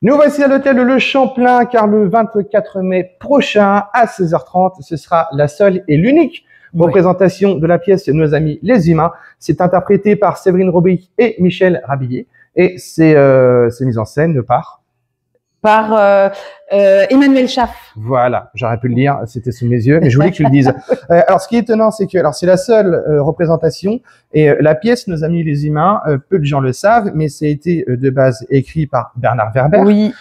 Nous voici à l'hôtel Le Champlain, car le 24 mai prochain, à 16h30, ce sera la seule et l'unique représentation de la pièce Nos Amis les Humains. C'est interprété par Séverine Robic et Michel Rabillet. Et c'est mis en scène par Emmanuel Schaff. Voilà, j'aurais pu le lire, c'était sous mes yeux, mais je voulais que tu le dises. Alors, ce qui est étonnant, c'est que c'est la seule représentation et la pièce Nos Amis les Humains, peu de gens le savent, mais ça a été de base écrit par Bernard Werber, oui.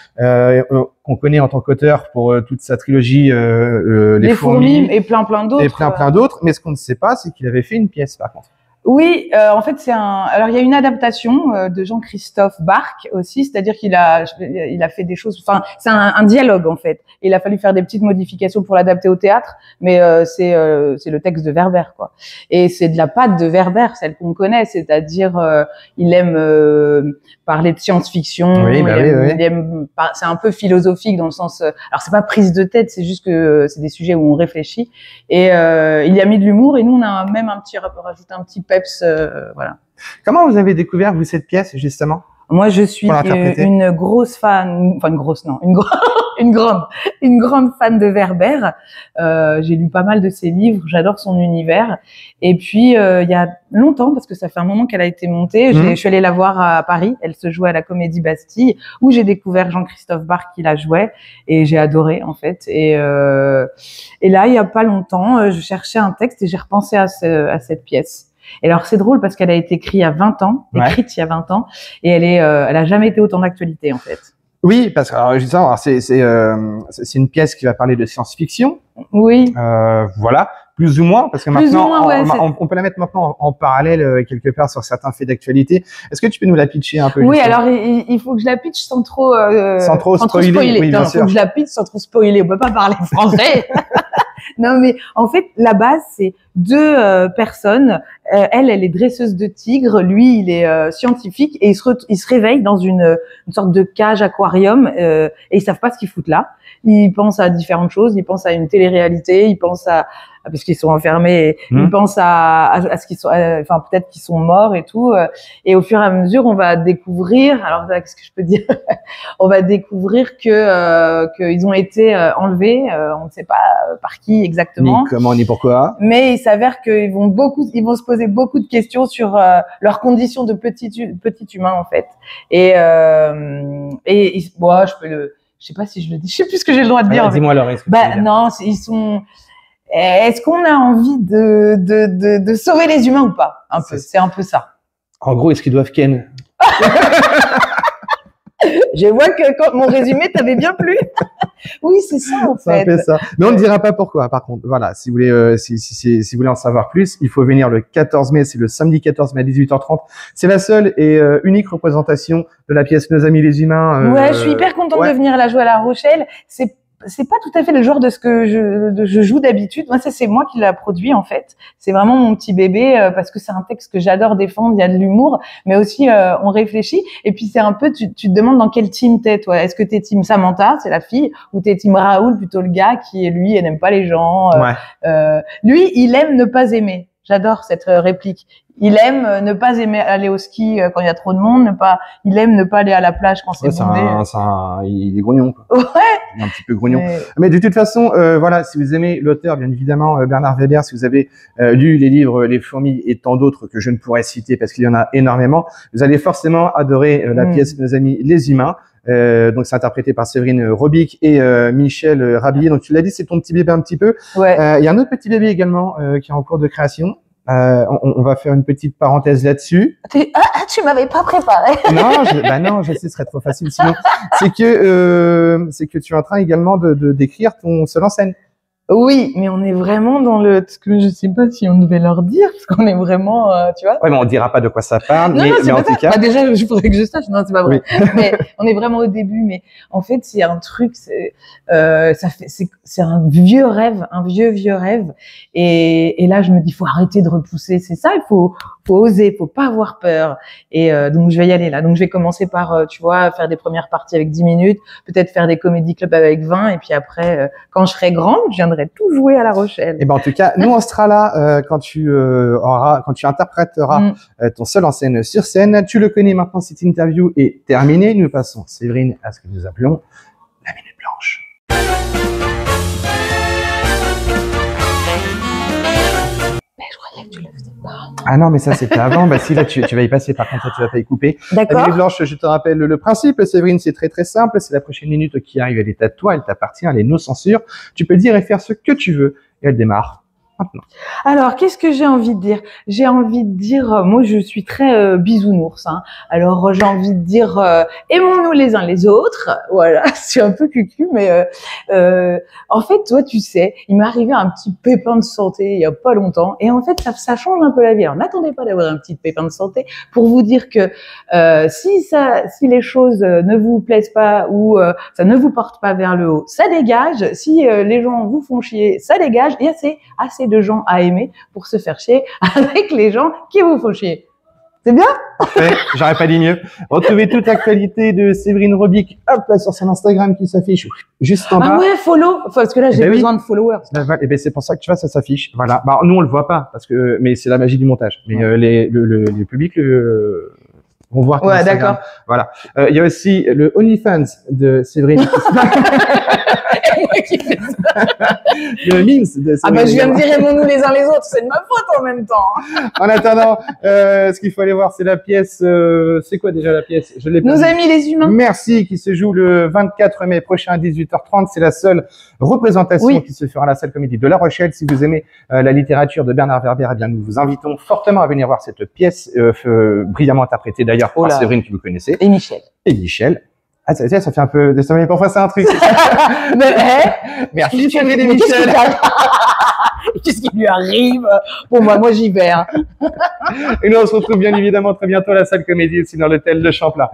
Qu'on connaît en tant qu'auteur pour toute sa trilogie Les Fourmis et plein d'autres. Et plein d'autres, mais ce qu'on ne sait pas, c'est qu'il avait fait une pièce par contre. Oui, en fait alors il y a une adaptation de Jean-Christophe Barck aussi, c'est-à-dire qu'il a fait des choses, enfin c'est un dialogue en fait. Il a fallu faire des petites modifications pour l'adapter au théâtre, mais c'est le texte de Werber quoi. Et c'est de la patte de Werber, celle qu'on connaît, c'est-à-dire il aime parler de science-fiction, oui, c'est un peu philosophique dans le sens alors c'est pas prise de tête, c'est juste que c'est des sujets où on réfléchit et il y a mis de l'humour et nous on a même rajouté un petit peps, voilà. Comment vous avez découvert, vous, cette pièce, justement? Moi, je suis une grosse fan, enfin, une grosse, non, une grande fan de Werber. J'ai lu pas mal de ses livres, j'adore son univers. Et puis, il y a longtemps, parce que ça fait un moment qu'elle a été montée, je suis allée la voir à Paris. Elle se jouait à la Comédie Bastille, où j'ai découvert Jean-Christophe Barck qui la jouait. Et j'ai adoré, en fait. Et là, il y a pas longtemps, je cherchais un texte et j'ai repensé à cette pièce. Et alors c'est drôle parce qu'elle a été écrite il y a 20 ans, écrite il y a 20 ans, et elle a jamais été autant d'actualité en fait. Oui, parce que justement, c'est une pièce qui va parler de science-fiction. Oui. Voilà, plus ou moins, parce que maintenant on peut la mettre maintenant en parallèle quelque part sur certains faits d'actualité. Est-ce que tu peux nous la pitcher un peu? Oui, alors il faut que je la pitche sans trop spoiler. Oui, bien sûr. Il faut que je la pitche sans trop spoiler. On peut pas parler français. Non, mais en fait, la base, c'est deux personnes. Elle est dresseuse de tigres. Lui, il est scientifique et il se réveille dans une sorte de cage aquarium et ils savent pas ce qu'ils foutent là. Ils pensent à différentes choses. Ils pensent à une télé-réalité. Ils pensent parce qu'ils sont enfermés. Ils pensent à ce qu'ils sont, enfin peut-être qu'ils sont morts et tout. Et au fur et à mesure, on va découvrir. Alors, qu'est-ce que je peux dire? On va découvrir qu'ils ont été enlevés. On ne sait pas par qui exactement. Ni comment ni pourquoi. Mais il s'avère qu'ils vont se poser beaucoup de questions sur leurs conditions de petit humain en fait. Et bon, je sais pas si je le dis. Je sais plus ce que j'ai le droit de dire. Dis-moi alors. Non, ils sont. Est-ce qu'on a envie de sauver les humains ou pas? Un peu. C'est un peu ça. En gros, est-ce qu'ils doivent ken? Je vois que quand mon résumé t'avait bien plu. Oui, c'est ça en fait. C'est un peu ça. Mais on ne dira pas pourquoi. Par contre, voilà, si vous voulez, si vous voulez en savoir plus, il faut venir le 14 mai. C'est le samedi 14 mai à 18h30. C'est la seule et unique représentation de la pièce Nos Amis les Humains. Ouais, je suis hyper contente de venir la jouer à La Rochelle. C'est pas tout à fait le genre de ce que je joue d'habitude. Moi, c'est moi qui l'a produit, en fait. C'est vraiment mon petit bébé, parce que c'est un texte que j'adore défendre. Il y a de l'humour, mais aussi, on réfléchit. Et puis, c'est un peu, tu te demandes dans quel team t'es, toi. Est-ce que t'es team Samantha, c'est la fille, ou t'es team Raoul, plutôt le gars qui, lui, il n'aime pas les gens. Lui, il aime ne pas aimer. J'adore cette réplique. Il aime ne pas aimer aller au ski quand il y a trop de monde, il aime ne pas aller à la plage quand c'est bondé. Il est grognon, quoi. Ouais. Il est un petit peu grognon. Mais de toute façon, voilà, si vous aimez l'auteur, bien évidemment, Bernard Werber, si vous avez lu les livres Les Fourmis et tant d'autres que je ne pourrais citer parce qu'il y en a énormément, vous allez forcément adorer la pièce Nos Amis les Humains. Donc c'est interprété par Séverine Robic et Michel Rabillet. Donc tu l'as dit, c'est ton petit bébé un petit peu. Ouais. Il y a un autre petit bébé également qui est en cours de création. On va faire une petite parenthèse là-dessus. Tu m'avais pas préparé. Non, je sais, ce serait trop facile sinon. C'est que tu es en train également d'écrire ton seul en scène. Oui, mais on est vraiment dans je sais pas si on devait leur dire, parce qu'on est vraiment, tu vois. Ouais, mais on dira pas de quoi ça parle, mais en tout cas. Déjà, je voudrais que je sache. Non, c'est pas vrai. Oui. Mais on est vraiment au début, mais en fait, c'est un truc, c'est un vieux rêve, un vieux rêve. Et là, je me dis, faut arrêter de repousser. C'est ça, il faut oser, faut pas avoir peur. Et donc, je vais y aller là. Donc, je vais commencer par, tu vois, faire des premières parties avec 10 minutes, peut-être faire des comédie clubs avec 20, et puis après, quand je serai grande, je viendrai viendrai tout jouer à La Rochelle. Et ben en tout cas, nous on sera là quand tu interpréteras ton seul en scène sur scène. Tu le connais maintenant, cette interview est terminée. Nous passons, Séverine, à ce que nous appelons la minute blanche. Tu le faisais pas. Ah non, mais ça c'était avant. Bah si, là tu vas y passer. Par contre, tu vas pas y couper. D'accord. La minute blanche, je te rappelle le principe. Séverine, c'est très très simple. C'est la prochaine minute qui arrive. Elle est à toi, elle t'appartient, elle est no censure. Tu peux dire et faire ce que tu veux. Et elle démarre maintenant. Alors, qu'est-ce que j'ai envie de dire? J'ai envie de dire, moi je suis très bisounours. Hein. Alors, j'ai envie de dire, aimons-nous les uns les autres. Voilà, c'est un peu cucu, mais en fait, toi, tu sais, il m'est arrivé un petit pépin de santé il y a pas longtemps, et en fait, ça change un peu la vie. Alors, n'attendez pas d'avoir un petit pépin de santé pour vous dire que si les choses ne vous plaisent pas ou ça ne vous porte pas vers le haut, ça dégage. Si les gens vous font chier, ça dégage. Il y a assez de gens à aimer pour se faire chier avec les gens qui vous font chier. C'est bien? Parfait, j'aurais pas dit mieux. Retrouvez toute l'actualité de Séverine Robic, hop là, sur son Instagram qui s'affiche juste en bas. Ah ouais, follow, parce que là j'ai besoin de followers. Et ben c'est pour ça que tu vois, ça s'affiche. Voilà. Bah nous on le voit pas parce que, mais c'est la magie du montage. Mais les publics vont voir. Ouais, d'accord. Voilà. Il y a aussi le OnlyFans de Séverine. Le memes de Séverine. Ah bah je viens de dire aimons-nous les uns les autres, c'est de ma faute en même temps. En attendant, ce qu'il faut aller voir, c'est la pièce. C'est quoi déjà la pièce? Je l'ai pas Nos dit. amis les humains. Merci, qui se joue le 24 mai prochain à 18h30. C'est la seule représentation qui se fera à la salle Comédie de La Rochelle. Si vous aimez la littérature de Bernard Werber, eh bien nous vous invitons fortement à venir voir cette pièce brillamment interprétée d'ailleurs par Séverine que vous connaissez. Et Michel. Et Michel. Ah, ça fait un peu, ça fait parfois c'est un truc. Mais, merci, Michel. Qu'est-ce qui lui arrive? Bon, moi, j'y vais, hein. Et nous, on se retrouve bien évidemment très bientôt à la salle Comédie, aussi dans l'hôtel de Champlain.